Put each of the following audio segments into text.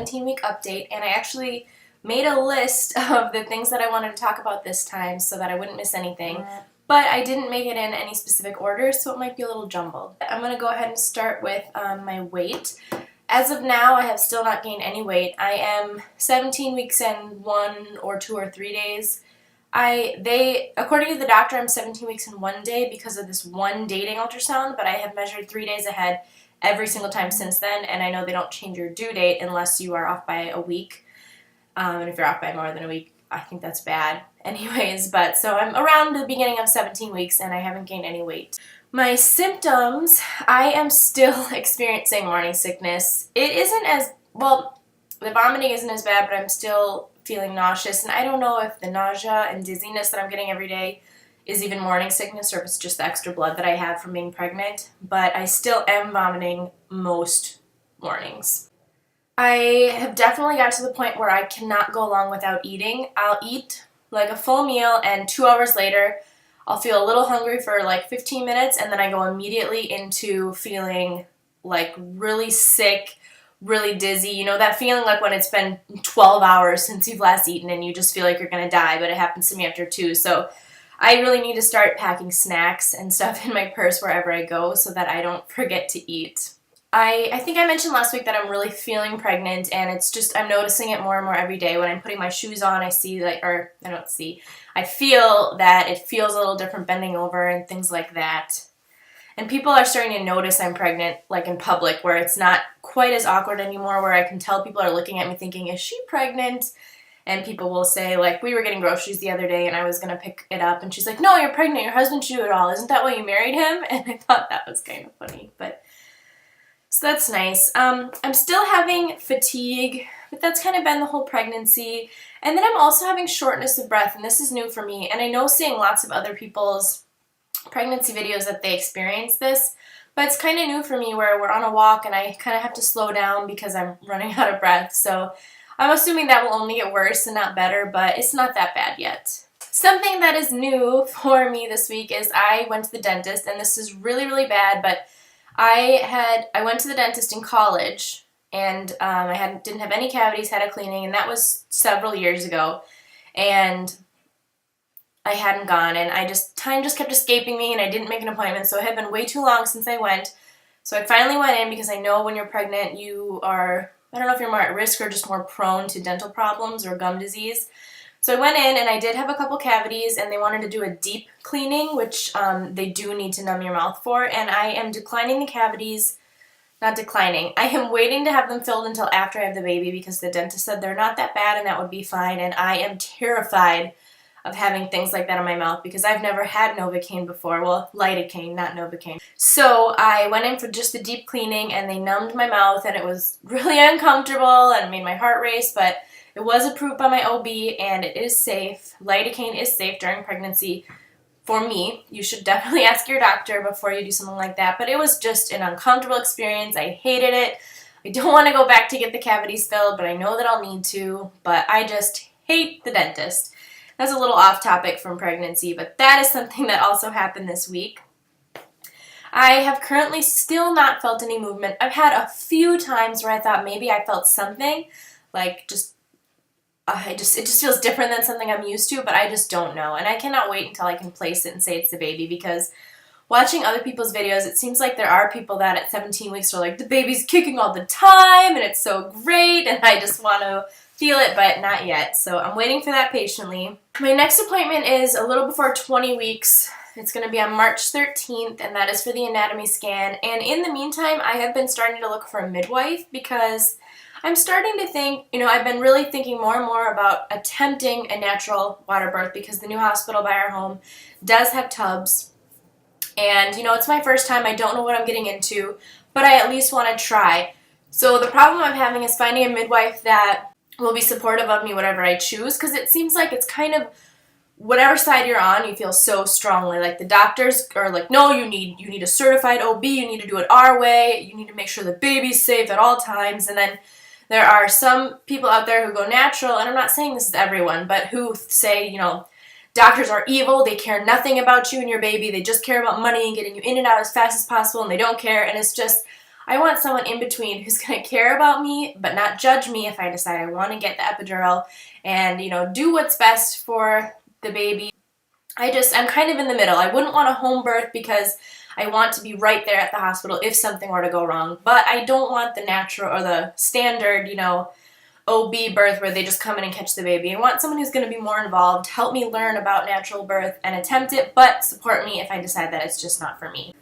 17-week update, and I actually made a list of the things that I wanted to talk about this time so that I wouldn't miss anything. But I didn't make it in any specific order, so it might be a little jumbled. I'm going to go ahead and start with my weight. As of now, I have still not gained any weight. I am 17 weeks in 1 or 2 or 3 days. According to the doctor, I'm 17 weeks in 1 day because of this one dating ultrasound, but I have measured 3 days ahead every single time since then, and I know they don't change your due date unless you are off by a week. And if you're off by more than a week, I think that's bad. Anyways, but so I'm around the beginning of 17 weeks and I haven't gained any weight. My symptoms, I am still experiencing morning sickness. It isn't as, well, the vomiting isn't as bad, but I'm still feeling nauseous. And I don't know if the nausea and dizziness that I'm getting every day is even morning sickness or if it's just the extra blood that I have from being pregnant. But I still am vomiting most mornings. I have definitely got to the point where I cannot go long without eating. I'll eat like a full meal and 2 hours later I'll feel a little hungry for like 15 minutes and then I go immediately into feeling like really sick, really dizzy. You know that feeling like when it's been 12 hours since you've last eaten and you just feel like you're going to die, but it happens to me after 2. So I really need to start packing snacks and stuff in my purse wherever I go so that I don't forget to eat. I think I mentioned last week that I'm really feeling pregnant, and it's just, I'm noticing it more and more every day. When I'm putting my shoes on, I feel that it feels a little different bending over and things like that. And people are starting to notice I'm pregnant, like in public, where it's not quite as awkward anymore, where I can tell people are looking at me thinking, is she pregnant? And people will say, like, we were getting groceries the other day and I was going to pick it up, and she's like, no, you're pregnant, your husband should do it all. Isn't that why you married him? And I thought that was kind of funny, but so that's nice. I'm still having fatigue, but that's kind of been the whole pregnancy. And then I'm also having shortness of breath, and this is new for me. And I know seeing lots of other people's pregnancy videos that they experience this, but it's kind of new for me where we're on a walk and I kind of have to slow down because I'm running out of breath. So I'm assuming that will only get worse and not better, but it's not that bad yet. Something that is new for me this week is I went to the dentist, and this is really, really bad, but I went to the dentist in college, and didn't have any cavities, had a cleaning, and that was several years ago, and I hadn't gone, and time just kept escaping me, and I didn't make an appointment, so it had been way too long since I went. So I finally went in because I know when you're pregnant you are, I don't know if you're more at risk or just more prone to dental problems or gum disease. So I went in and I did have a couple cavities, and they wanted to do a deep cleaning, which they do need to numb your mouth for, and I am declining the cavities. Not declining. I am waiting to have them filled until after I have the baby because the dentist said they're not that bad and that would be fine, and I am terrified of having things like that in my mouth because I've never had Novocaine before. Well, lidocaine, not Novocaine. So I went in for just the deep cleaning, and they numbed my mouth, and it was really uncomfortable and it made my heart race, but it was approved by my OB, and it is safe. Lidocaine is safe during pregnancy. For me, you should definitely ask your doctor before you do something like that, but it was just an uncomfortable experience. I hated it. I don't want to go back to get the cavities filled, but I know that I'll need to, but I just hate the dentist. That's a little off topic from pregnancy, but that is something that also happened this week. I have currently still not felt any movement. I've had a few times where I thought maybe I felt something, like it just feels different than something I'm used to, but I just don't know. And I cannot wait until I can place it and say it's the baby, because watching other people's videos, it seems like there are people that at 17 weeks are like, the baby's kicking all the time and it's so great, and I just want to feel it, but not yet. So I'm waiting for that patiently. My next appointment is a little before 20 weeks. It's going to be on March 13th, and that is for the anatomy scan. And in the meantime, I have been starting to look for a midwife because I'm starting to think, I've been really thinking more and more about attempting a natural water birth because the new hospital by our home does have tubs. And, it's my first time. I don't know what I'm getting into, but I at least want to try. So the problem I'm having is finding a midwife that will be supportive of me whatever I choose, because it seems like it's kind of whatever side you're on, you feel so strongly. Like the doctors are like, no, you need a certified OB, you need to do it our way, you need to make sure the baby's safe at all times. And then there are some people out there who go natural, and I'm not saying this is everyone, but who say, doctors are evil, they care nothing about you and your baby, they just care about money and getting you in and out as fast as possible, and they don't care. And it's just, I want someone in between who's going to care about me but not judge me if I decide I want to get the epidural and, do what's best for the baby. I'm kind of in the middle. I wouldn't want a home birth because I want to be right there at the hospital if something were to go wrong, but I don't want the natural or the standard, OB birth where they just come in and catch the baby. I want someone who's going to be more involved, help me learn about natural birth and attempt it, but support me if I decide that it's just not for me.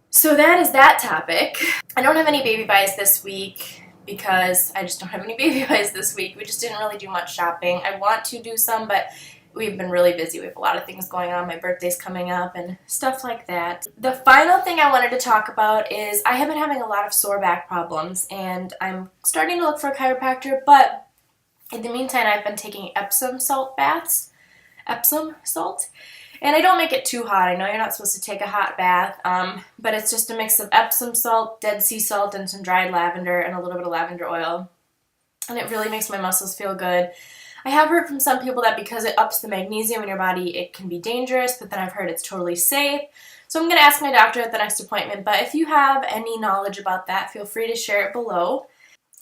So that is that topic. I don't have any baby buys this week because I just don't have any baby buys this week. We just didn't really do much shopping. I want to do some, but we've been really busy. We have a lot of things going on. My birthday's coming up and stuff like that. The final thing I wanted to talk about is I have been having a lot of sore back problems and I'm starting to look for a chiropractor, but in the meantime I've been taking Epsom salt baths. Epsom salt? And I don't make it too hot. I know you're not supposed to take a hot bath, but it's just a mix of Epsom salt, Dead Sea salt, and some dried lavender and a little bit of lavender oil. And it really makes my muscles feel good. I have heard from some people that because it ups the magnesium in your body, it can be dangerous, but then I've heard it's totally safe. So I'm going to ask my doctor at the next appointment, but if you have any knowledge about that, feel free to share it below.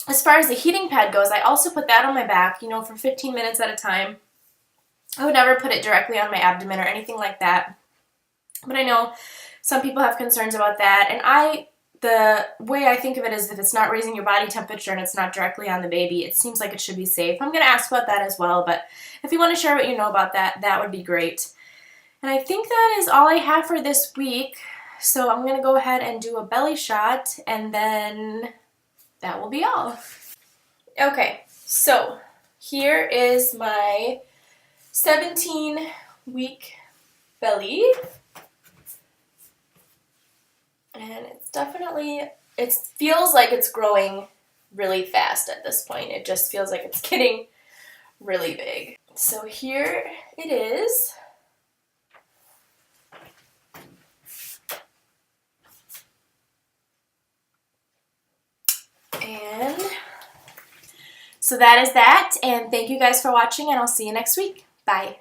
As far as the heating pad goes, I also put that on my back, for 15 minutes at a time. I would never put it directly on my abdomen or anything like that, but I know some people have concerns about that, and the way I think of it is if it's not raising your body temperature and it's not directly on the baby, it seems like it should be safe. I'm going to ask about that as well, but if you want to share what you know about that, that would be great. And I think that is all I have for this week, so I'm going to go ahead and do a belly shot, and then that will be all. Okay, so here is my 17-week belly. And it feels like it's growing really fast at this point. It just feels like it's getting really big. So here it is. And so that is that. And thank you guys for watching, and I'll see you next week. Bye.